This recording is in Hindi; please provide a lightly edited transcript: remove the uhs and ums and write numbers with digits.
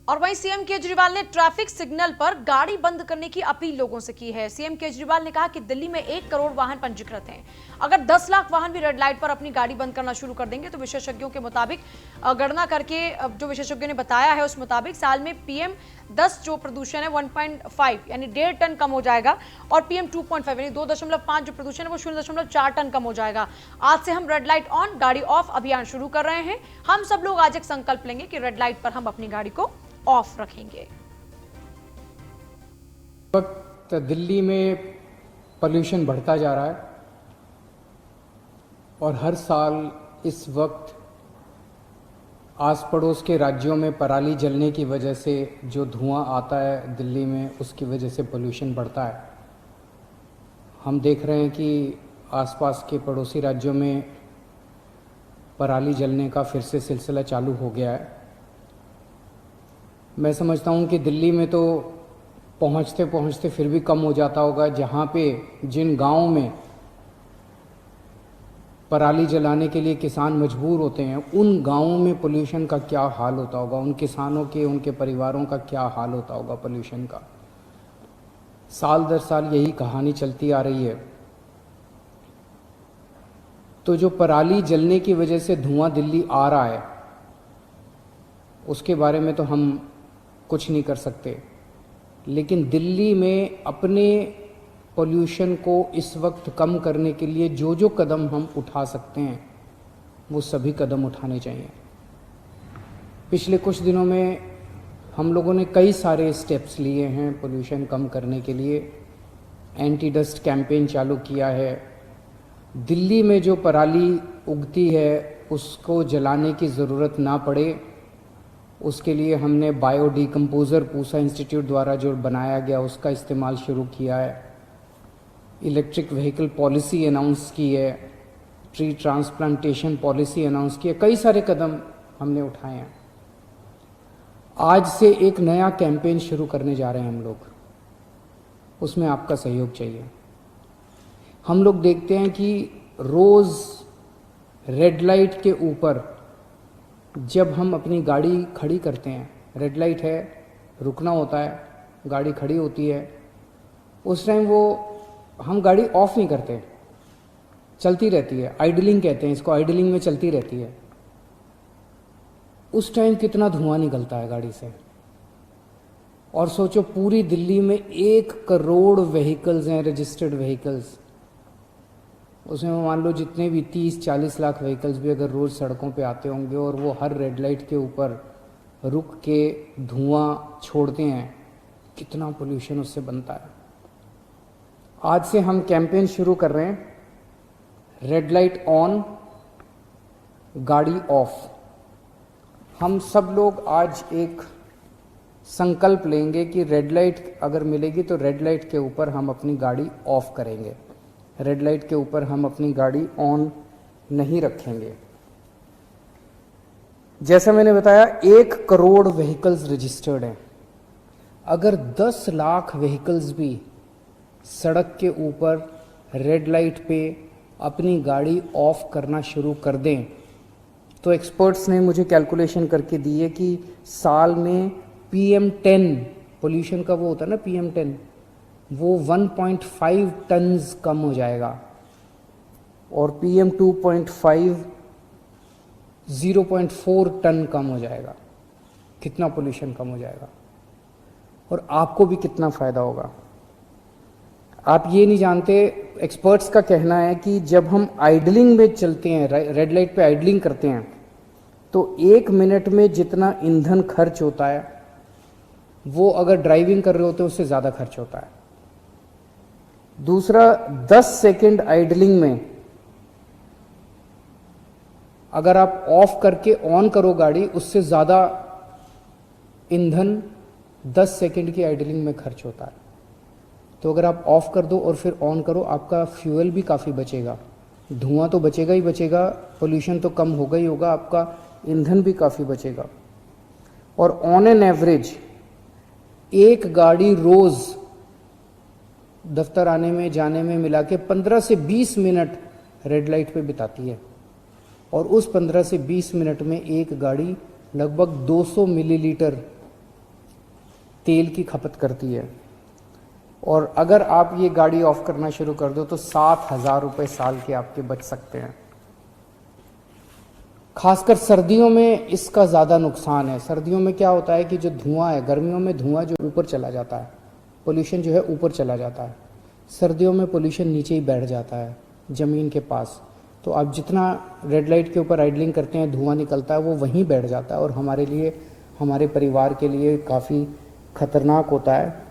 और वहीं सीएम केजरीवाल ने ट्रैफिक सिग्नल पर गाड़ी बंद करने की अपील लोगों से की है। सीएम केजरीवाल ने कहा कि दिल्ली में 1 करोड़ वाहन पंजीकृत हैं। अगर 10 लाख वाहन भी रेड लाइट पर अपनी गाड़ी बंद करना शुरू कर देंगे तो विशेषज्ञों के मुताबिक गणना करके जो विशेषज्ञों ने बताया है उस मुताबिक साल में पीएम 10 जो प्रदूषण है 1.5 यानी 1.5 टन कम हो जाएगा और पीएम 2.5 यानी 2.5 जो प्रदूषण है वो 0.4 टन कम हो जाएगा। आज से हम रेड लाइट ऑन गाड़ी ऑफ अभियान शुरू कर रहे हैं। हम सब लोग आज एक संकल्प लेंगे कि रेड लाइट पर हम अपनी गाड़ी को ऑफ रखेंगे। वक्त दिल्ली में पोल्यूशन बढ़ता जा रहा है और हर साल इस वक्त आस पड़ोस के राज्यों में पराली जलने की वजह से जो धुआं आता है दिल्ली में, उसकी वजह से पोल्यूशन बढ़ता है। हम देख रहे हैं कि आसपास के पड़ोसी राज्यों में पराली जलने का फिर से सिलसिला चालू हो गया है। मैं समझता हूँ कि दिल्ली में तो पहुँचते पहुँचते फिर भी कम हो जाता होगा। जहाँ पे जिन गाँव में पराली जलाने के लिए किसान मजबूर होते हैं, उन गाँवों में पोल्यूशन का क्या हाल होता होगा, उन किसानों के, उनके परिवारों का क्या हाल होता होगा पोल्यूशन का। साल दर साल यही कहानी चलती आ रही है। तो जो पराली जलने की वजह से धुआं दिल्ली आ रहा है उसके बारे में तो हम कुछ नहीं कर सकते, लेकिन दिल्ली में अपने पोल्यूशन को इस वक्त कम करने के लिए जो जो कदम हम उठा सकते हैं वो सभी कदम उठाने चाहिए। पिछले कुछ दिनों में हम लोगों ने कई सारे स्टेप्स लिए हैं पोल्यूशन कम करने के लिए। एंटी डस्ट कैंपेन चालू किया है। दिल्ली में जो पराली उगती है उसको जलाने की ज़रूरत ना पड़े, उसके लिए हमने बायो डिकम्पोज़र पूसा इंस्टीट्यूट द्वारा जो बनाया गया उसका इस्तेमाल शुरू किया है। इलेक्ट्रिक व्हीकल पॉलिसी अनाउंस की है, ट्री ट्रांसप्लांटेशन पॉलिसी अनाउंस की है। कई सारे कदम हमने उठाए हैं। आज से एक नया कैंपेन शुरू करने जा रहे हैं हम लोग, उसमें आपका सहयोग चाहिए। हम लोग देखते हैं कि रोज़ रेड लाइट के ऊपर जब हम अपनी गाड़ी खड़ी करते हैं, रेड लाइट है, रुकना होता है, गाड़ी खड़ी होती है, उस टाइम वो हम गाड़ी ऑफ नहीं करते, चलती रहती है। आइडलिंग कहते हैं इसको, आइडलिंग में चलती रहती है। उस टाइम कितना धुआं निकलता है गाड़ी से। और सोचो पूरी दिल्ली में 1 करोड़ व्हीकल्स हैं, रजिस्टर्ड व्हीकल्स। उसमें मान लो जितने भी 30-40 लाख व्हीकल्स भी अगर रोज़ सड़कों पे आते होंगे और वो हर रेड लाइट के ऊपर रुक के धुआं छोड़ते हैं, कितना पोल्यूशन उससे बनता है। आज से हम कैंपेन शुरू कर रहे हैं, रेड लाइट ऑन गाड़ी ऑफ। हम सब लोग आज एक संकल्प लेंगे कि रेड लाइट अगर मिलेगी तो रेड लाइट के ऊपर हम अपनी गाड़ी ऑफ करेंगे, रेड लाइट के ऊपर हम अपनी गाड़ी ऑन नहीं रखेंगे। जैसा मैंने बताया 1 करोड़ व्हीकल्स रजिस्टर्ड हैं। अगर 10 लाख व्हीकल्स भी सड़क के ऊपर रेड लाइट पे अपनी गाड़ी ऑफ करना शुरू कर दें तो एक्सपर्ट्स ने मुझे कैलकुलेशन करके दी है कि साल में PM10 पोल्यूशन का वो होता है ना PM10, वो 1.5 टन्स कम हो जाएगा और PM2.5 0.4 टन कम हो जाएगा। कितना पोल्यूशन कम हो जाएगा और आपको भी कितना फ़ायदा होगा। आप ये नहीं जानते, एक्सपर्ट्स का कहना है कि जब हम आइडलिंग में चलते हैं, रेड लाइट पे आइडलिंग करते हैं, तो 1 मिनट में जितना ईंधन खर्च होता है वो अगर ड्राइविंग कर रहे होते हैं उससे ज़्यादा खर्च होता है। दूसरा, 10 सेकेंड आइडलिंग में अगर आप ऑफ करके ऑन करो गाड़ी, उससे ज़्यादा ईंधन 10 सेकेंड की आइडलिंग में खर्च होता है। तो अगर आप ऑफ कर दो और फिर ऑन करो, आपका फ्यूल भी काफ़ी बचेगा, धुआं तो बचेगा ही बचेगा, पोल्यूशन तो कम होगा ही होगा, आपका ईंधन भी काफ़ी बचेगा। और ऑन एन एवरेज एक गाड़ी रोज़ दफ्तर आने में जाने में मिला के 15 से 20 मिनट रेड लाइट पे बिताती है और उस 15 से 20 मिनट में एक गाड़ी लगभग 200 मिलीलीटर तेल की खपत करती है। और अगर आप ये गाड़ी ऑफ करना शुरू कर दो तो 7,000 रुपये साल के आपके बच सकते हैं। खासकर सर्दियों में इसका ज़्यादा नुकसान है। सर्दियों में क्या होता है कि जो धुआं है, गर्मियों में धुआं जो ऊपर चला जाता है, पोल्यूशन जो है ऊपर चला जाता है, सर्दियों में पोल्यूशन नीचे ही बैठ जाता है ज़मीन के पास। तो आप जितना रेड लाइट के ऊपर आइडलिंग करते हैं, धुआं निकलता है वो वहीं बैठ जाता है और हमारे लिए, हमारे परिवार के लिए काफ़ी खतरनाक होता है।